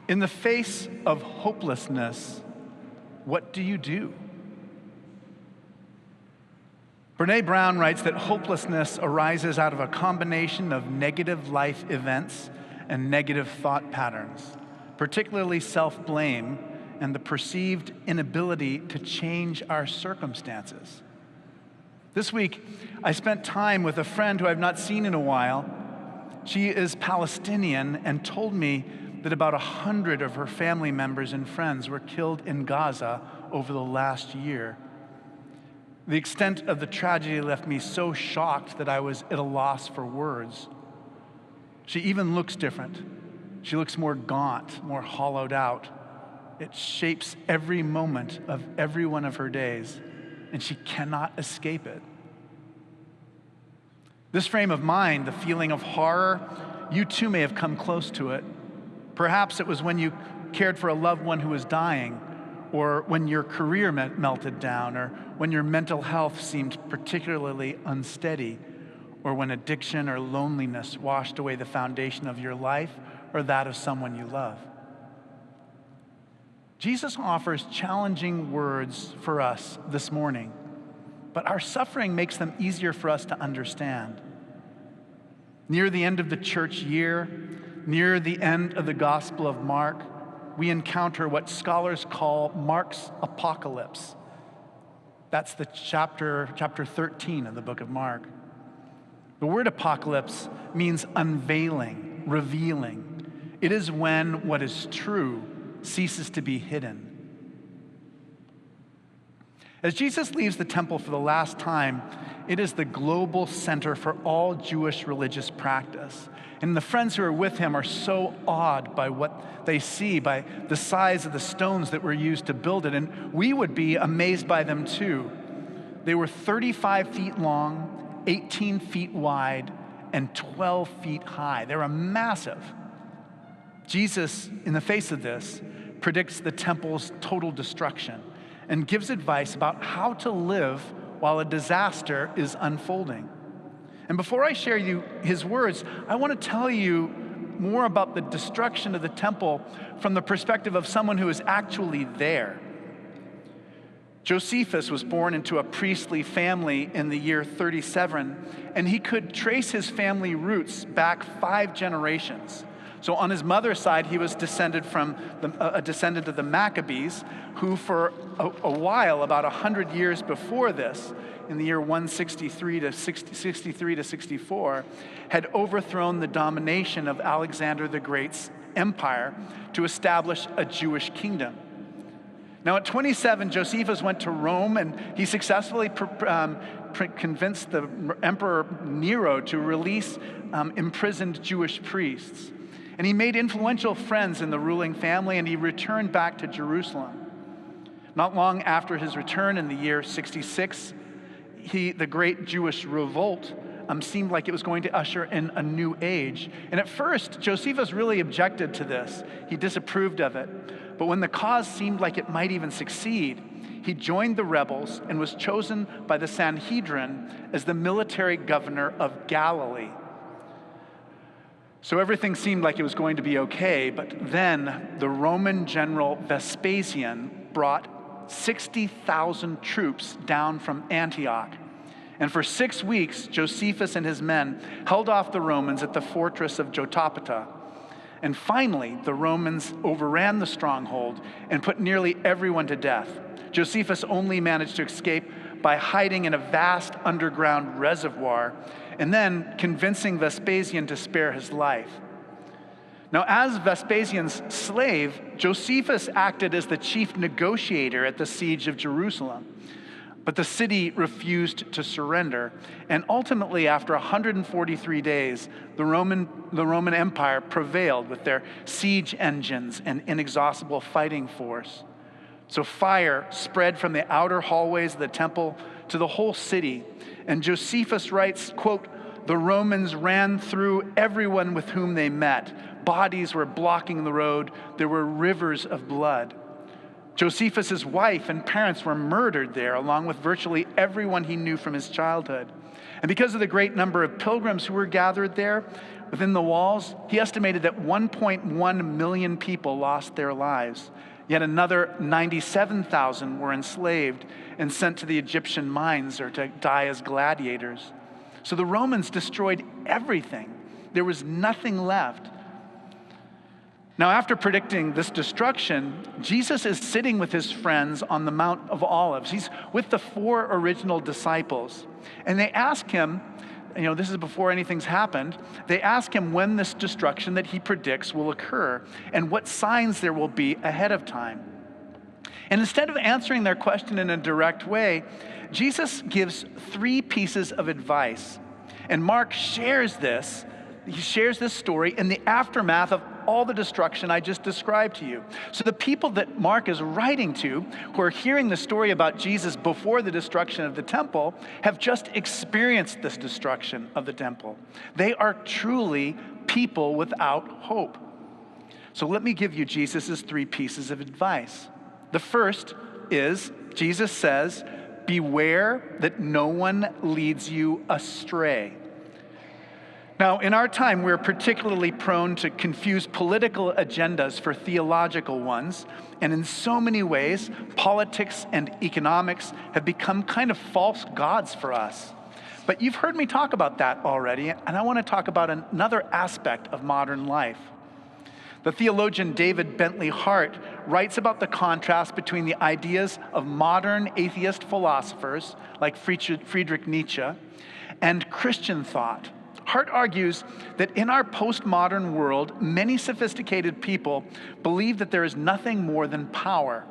In the face of hopelessness, what do you do? Brene Brown writes that hopelessness arises out of a combination of negative life events and negative thought patterns, particularly self-blame and the perceived inability to change our circumstances. This week, I spent time with a friend who I've not seen in a while. She is Palestinian and told me that about 100 of her family members and friends were killed in Gaza over the last year. The extent of the tragedy left me so shocked that I was at a loss for words. She even looks different. She looks more gaunt, more hollowed out. It shapes every moment of every one of her days, and she cannot escape it. This frame of mind, the feeling of horror, you too may have come close to it. Perhaps it was when you cared for a loved one who was dying, or when your career melted down, or when your mental health seemed particularly unsteady, or when addiction or loneliness washed away the foundation of your life or that of someone you love. Jesus offers challenging words for us this morning, but our suffering makes them easier for us to understand. Near the end of the church year, near the end of the Gospel of Mark, we encounter what scholars call Mark's apocalypse. That's the chapter 13 of the book of Mark. The word apocalypse means unveiling, revealing. It is when what is true ceases to be hidden. As Jesus leaves the temple for the last time, it is the global center for all Jewish religious practice. And the friends who are with him are so awed by what they see, by the size of the stones that were used to build it. And we would be amazed by them too. They were 35 feet long, 18 feet wide, and 12 feet high. They were massive. Jesus, in the face of this, predicts the temple's total destruction and gives advice about how to live while a disaster is unfolding. And before I share you his words, I want to tell you more about the destruction of the temple from the perspective of someone who is actually there. Josephus was born into a priestly family in the year 37, and he could trace his family roots back 5 generations. So on his mother's side, he was descended from a descendant of the Maccabees, who for a while, about 100 years before this, in the year 163 to 64, had overthrown the domination of Alexander the Great's empire to establish a Jewish kingdom. Now at 27, Josephus went to Rome, and he successfully convinced the Emperor Nero to release imprisoned Jewish priests. And he made influential friends in the ruling family, and he returned back to Jerusalem. Not long after his return in the year 66, the great Jewish revolt seemed like it was going to usher in a new age. And at first, Josephus really objected to this. He disapproved of it. But when the cause seemed like it might even succeed, he joined the rebels and was chosen by the Sanhedrin as the military governor of Galilee. So everything seemed like it was going to be okay, but then the Roman general Vespasian brought 60,000 troops down from Antioch. And for 6 weeks, Josephus and his men held off the Romans at the fortress of Jotapata. And finally, the Romans overran the stronghold and put nearly everyone to death. Josephus only managed to escape by hiding in a vast underground reservoir and then convincing Vespasian to spare his life. Now, as Vespasian's slave, Josephus acted as the chief negotiator at the siege of Jerusalem. But the city refused to surrender. And ultimately, after 143 days, the Roman Empire prevailed with their siege engines and inexhaustible fighting force. So fire spread from the outer hallways of the temple to the whole city. And Josephus writes, quote, "The Romans ran through everyone with whom they met. Bodies were blocking the road. There were rivers of blood." Josephus's wife and parents were murdered there, along with virtually everyone he knew from his childhood. And because of the great number of pilgrims who were gathered there, Within the walls, he estimated that 1.1 million people lost their lives. Yet another 97,000 were enslaved and sent to the Egyptian mines or to die as gladiators. So the Romans destroyed everything. There was nothing left. Now, after predicting this destruction, Jesus is sitting with his friends on the Mount of Olives. He's with the 4 original disciples. And they ask him, this is before anything's happened, they ask him when this destruction that he predicts will occur and what signs there will be ahead of time. And instead of answering their question in a direct way, Jesus gives 3 pieces of advice. And Mark shares this. He shares this story in the aftermath of all the destruction I just described to you. So the people that Mark is writing to, who are hearing the story about Jesus before the destruction of the temple, have just experienced this destruction of the temple. They are truly people without hope. So let me give you Jesus' 3 pieces of advice. The first is, Jesus says, beware that no one leads you astray. Now, in our time, we're particularly prone to confuse political agendas for theological ones. And in so many ways, politics and economics have become kind of false gods for us. But you've heard me talk about that already, and I want to talk about another aspect of modern life. The theologian David Bentley Hart writes about the contrast between the ideas of modern atheist philosophers like Friedrich Nietzsche and Christian thought. Hart argues that in our postmodern world, many sophisticated people believe that there is nothing more than power.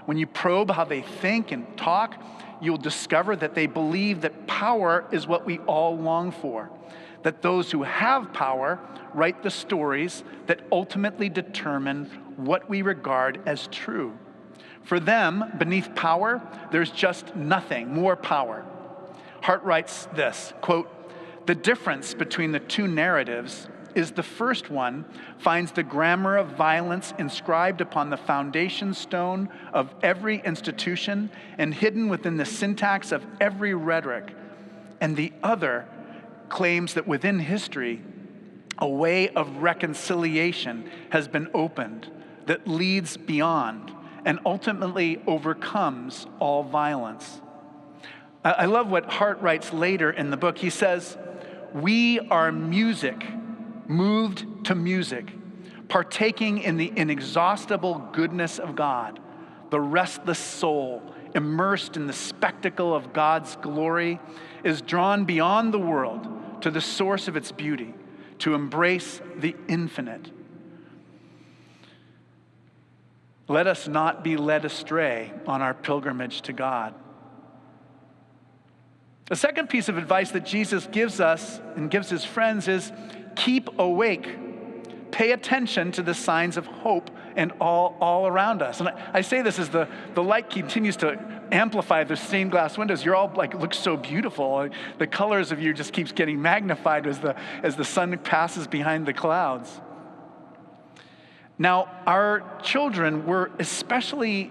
When you probe how they think and talk, you'll discover that they believe that power is what we all long for, that those who have power write the stories that ultimately determine what we regard as true. For them, beneath power, there's just nothing, more power. Hart writes this, quote, "The difference between the 2 narratives is the first one finds the grammar of violence inscribed upon the foundation stone of every institution and hidden within the syntax of every rhetoric, and the other claims that within history, a way of reconciliation has been opened that leads beyond and ultimately overcomes all violence." I love what Hart writes later in the book. He says, "We are music, moved to music, partaking in the inexhaustible goodness of God. The restless soul, immersed in the spectacle of God's glory, is drawn beyond the world to the source of its beauty, to embrace the infinite. Let us not be led astray on our pilgrimage to God." The second piece of advice that Jesus gives us and gives his friends is keep awake. Pay attention to the signs of hope and all around us. And I say this as the light continues to amplify the stained glass windows. You're all look so beautiful. The colors of you just keeps getting magnified as the sun passes behind the clouds. Now, our children were especially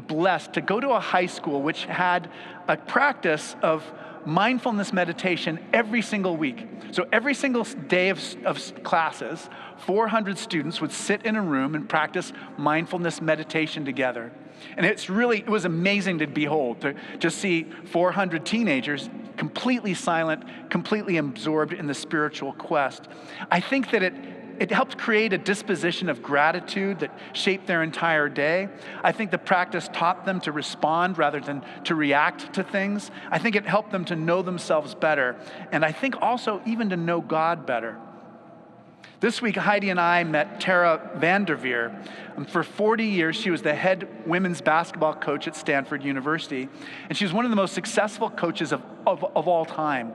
blessed to go to a high school which had a practice of mindfulness meditation every single week. So every single day of classes, 400 students would sit in a room and practice mindfulness meditation together. And it was amazing to behold, to just see 400 teenagers completely silent, completely absorbed in the spiritual quest. I think that it helped create a disposition of gratitude that shaped their entire day. I think the practice taught them to respond rather than to react to things. I think it helped them to know themselves better. And I think also even to know God better. This week, Heidi and I met Tara Vanderveer. For 40 years, she was the head women's basketball coach at Stanford University. And she was one of the most successful coaches of all time.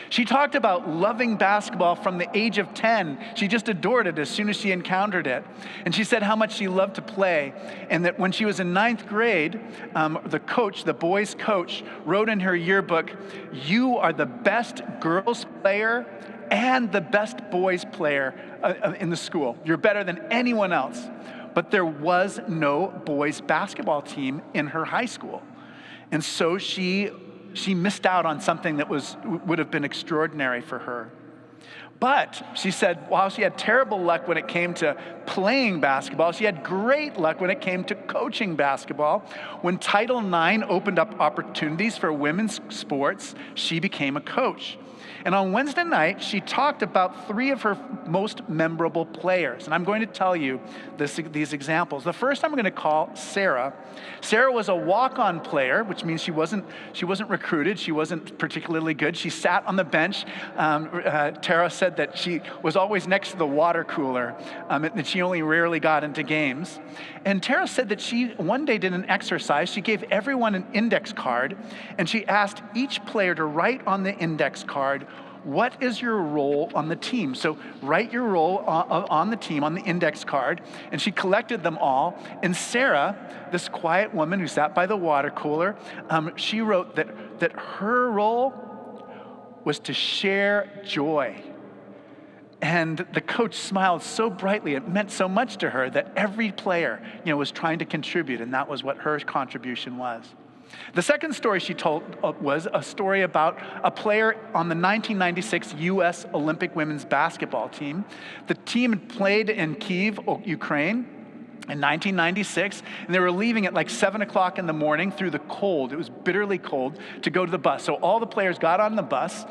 She talked about loving basketball from the age of 10. She just adored it as soon as she encountered it. And she said how much she loved to play, and that when she was in 9th grade, the boys' coach, wrote in her yearbook, "You are the best girls player and the best boys player in the school. You're better than anyone else." But there was no boys' basketball team in her high school. And so she missed out on something that would have been extraordinary for her. But she said, while she had terrible luck when it came to playing basketball, she had great luck when it came to coaching basketball. When Title IX opened up opportunities for women's sports, she became a coach. And on Wednesday night, she talked about 3 of her most memorable players. And I'm going to tell you these examples. The first I'm going to call Sarah. Sarah was a walk-on player, which means she wasn't recruited. She wasn't particularly good. She sat on the bench. Tara said that she was always next to the water cooler, and that she only rarely got into games. And Tara said that she one day did an exercise. She gave everyone an index card, and she asked each player to write on the index card, what is your role on the team? So write your role on the team on the index card. And she collected them all. And Sarah, this quiet woman who sat by the water cooler, she wrote that her role was to share joy. And the coach smiled so brightly. It meant so much to her that every player, was trying to contribute, and that was what her contribution was. The second story she told was a story about a player on the 1996 U.S. Olympic women's basketball team. The team had played in Kyiv, Ukraine, in 1996, and they were leaving at like 7 o'clock in the morning through the cold. It was bitterly cold to go to the bus. So all the players got on the bus,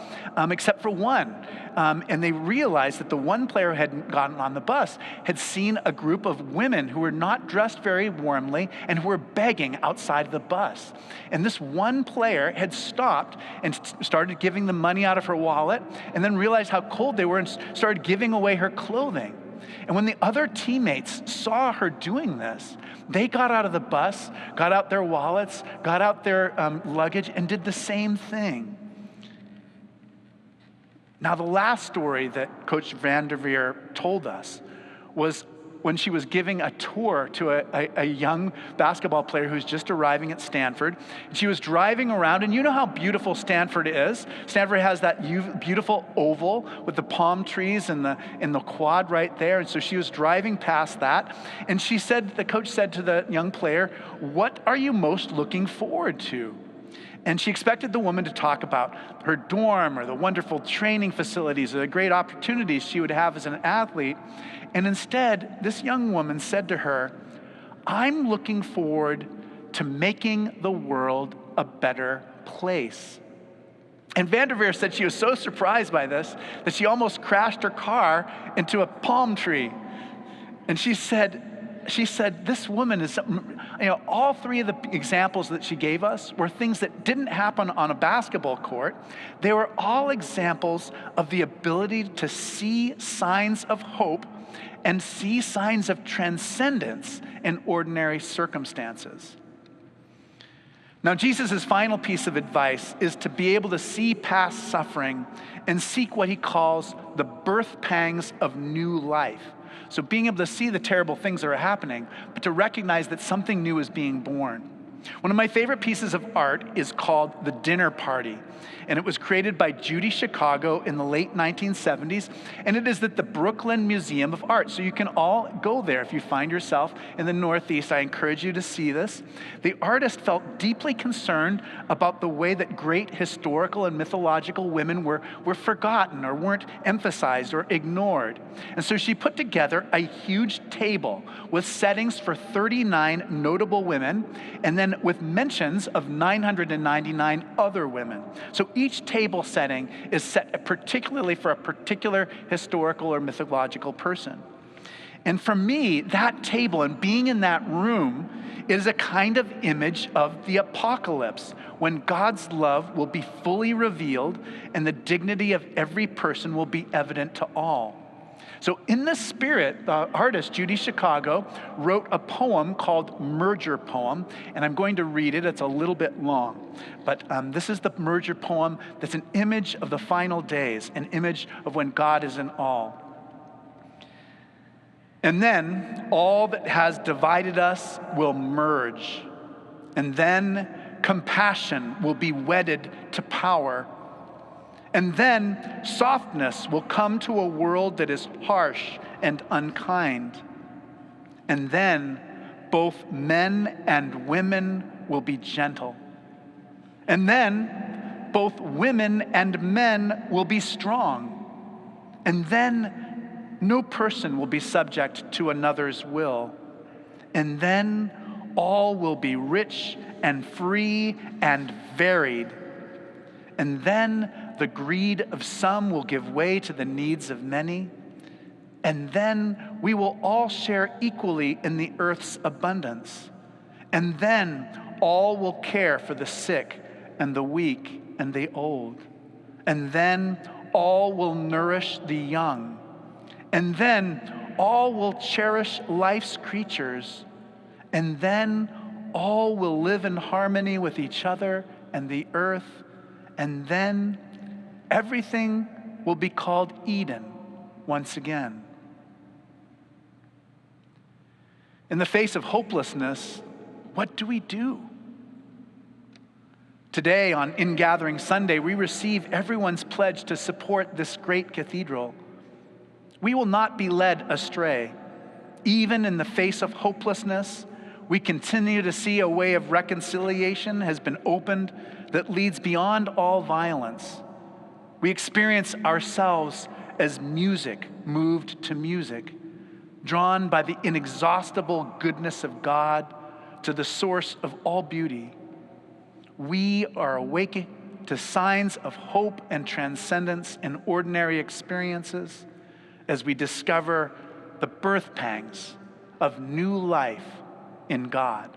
except for one. And they realized that the one player who hadn't gotten on the bus had seen a group of women who were not dressed very warmly and who were begging outside the bus. And this one player had stopped and started giving them money out of her wallet, and then realized how cold they were and started giving away her clothing. And when the other teammates saw her doing this, they got out of the bus, got out their wallets, got out their luggage, and did the same thing. Now, the last story that Coach Vanderveer told us was when she was giving a tour to a young basketball player who's just arriving at Stanford. She was driving around, and you know how beautiful Stanford is. Stanford has that beautiful oval with the palm trees and the quad right there. And so she was driving past that, and the coach said to the young player, "What are you most looking forward to?" And she expected the woman to talk about her dorm or the wonderful training facilities or the great opportunities she would have as an athlete. And instead, this young woman said to her, "I'm looking forward to making the world a better place." And Vanderveer said she was so surprised by this that she almost crashed her car into a palm tree. And she said, this woman is, all 3 of the examples that she gave us were things that didn't happen on a basketball court. They were all examples of the ability to see signs of hope and see signs of transcendence in ordinary circumstances. Now, Jesus' final piece of advice is to be able to see past suffering and seek what he calls the birth pangs of new life. So being able to see the terrible things that are happening, but to recognize that something new is being born. One of my favorite pieces of art is called The Dinner Party, and it was created by Judy Chicago in the late 1970s, and it is at the Brooklyn Museum of Art. So you can all go there if you find yourself in the Northeast. I encourage you to see this. The artist felt deeply concerned about the way that great historical and mythological women were forgotten or weren't emphasized or ignored. And so she put together a huge table with settings for 39 notable women, and then with mentions of 999 other women. So each table setting is set particularly for a particular historical or mythological person. And for me, that table and being in that room is a kind of image of the apocalypse, when God's love will be fully revealed and the dignity of every person will be evident to all. So in this spirit, the artist Judy Chicago wrote a poem called Merger Poem, and I'm going to read it. It's a little bit long, but this is the Merger Poem that's an image of the final days, an image of when God is in all. And then all that has divided us will merge, and then compassion will be wedded to power. And then softness will come to a world that is harsh and unkind. And then both men and women will be gentle. And then both women and men will be strong. And then no person will be subject to another's will. And then all will be rich and free and varied. And then the greed of some will give way to the needs of many. And then we will all share equally in the earth's abundance. And then all will care for the sick and the weak and the old. And then all will nourish the young. And then all will cherish life's creatures. And then all will live in harmony with each other and the earth. And then everything will be called Eden once again. In the face of hopelessness, what do we do? Today, on Ingathering Sunday, we receive everyone's pledge to support this great cathedral. We will not be led astray. Even in the face of hopelessness, we continue to see a way of reconciliation has been opened that leads beyond all violence. We experience ourselves as music moved to music, drawn by the inexhaustible goodness of God to the source of all beauty. We are awakened to signs of hope and transcendence in ordinary experiences as we discover the birth pangs of new life in God.